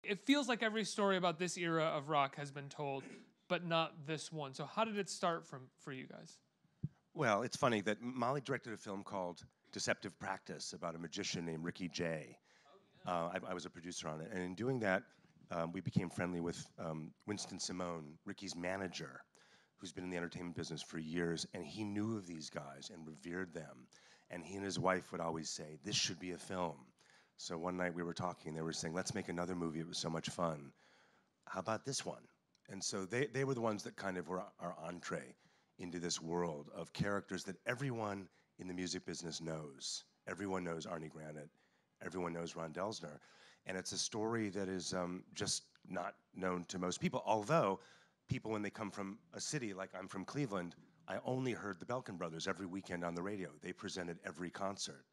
It feels like every story about this era of rock has been told, but not this one. So how did it start for you guys? Well, it's funny that Molly directed a film called Deceptive Practice about a magician named Ricky Jay. I was a producer on it, and in doing that, we became friendly with Winston Simone, Ricky's manager, who's been in the entertainment business for years, and he knew of these guys and revered them. And he and his wife would always say, "This should be a film." So one night we were talking, they were saying, "Let's make another movie. It was so much fun. How about this one?" And so they were the ones that kind of were our entree into this world of characters that everyone in the music business knows. Everyone knows Arnie Granite. Everyone knows Ron Delsner. And it's a story that is just not known to most people. Although people, when they come from a city, like I'm from Cleveland, I only heard the Belkin Brothers every weekend on the radio. They presented every concert.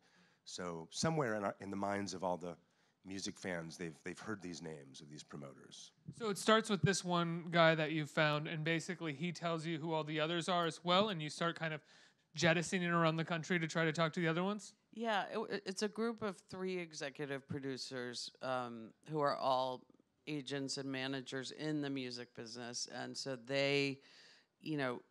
So somewhere in the minds of all the music fans, they've heard these names of these promoters. So it starts with this one guy that you found, and basically he tells you who all the others are as well, and you start kind of jettisoning around the country to try to talk to the other ones? Yeah, it's a group of 3 executive producers who are all agents and managers in the music business. And so they, you know,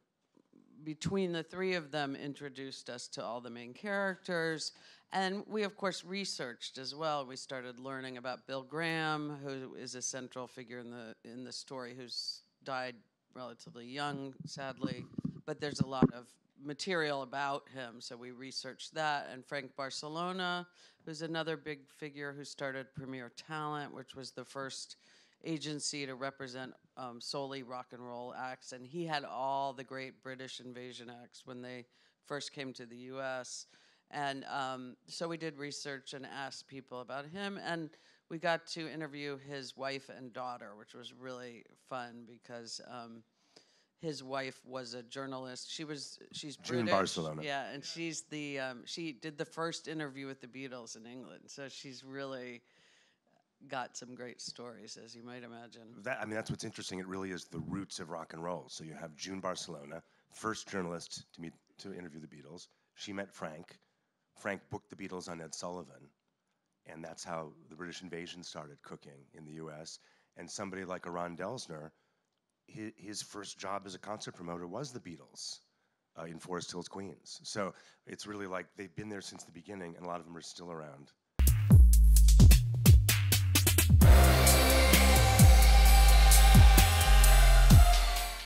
between the 3 of them introduced us to all the main characters. And we, of course, researched as well. We started learning about Bill Graham, who is a central figure in the story, who's died relatively young, sadly. But there's a lot of material about him, so we researched that. And Frank Barcelona, who's another big figure who started Premier Talent, which was the first agency to represent solely rock and roll acts. And he had all the great British invasion acts when they first came to the US. And so we did research and asked people about him. And we got to interview his wife and daughter, which was really fun because his wife was a journalist. She's June British. Barcelona. Yeah, and she's the she did the first interview with the Beatles in England. So she's really got some great stories, as you might imagine. That's what's interesting. It really is the roots of rock and roll. So you have June Barcelona, first journalist to interview the Beatles. She met Frank. Frank booked the Beatles on Ed Sullivan, and that's how the British invasion started cooking in the U.S. And somebody like Ron Delsner, his first job as a concert promoter was the Beatles in Forest Hills, Queens. So it's really like they've been there since the beginning, and a lot of them are still around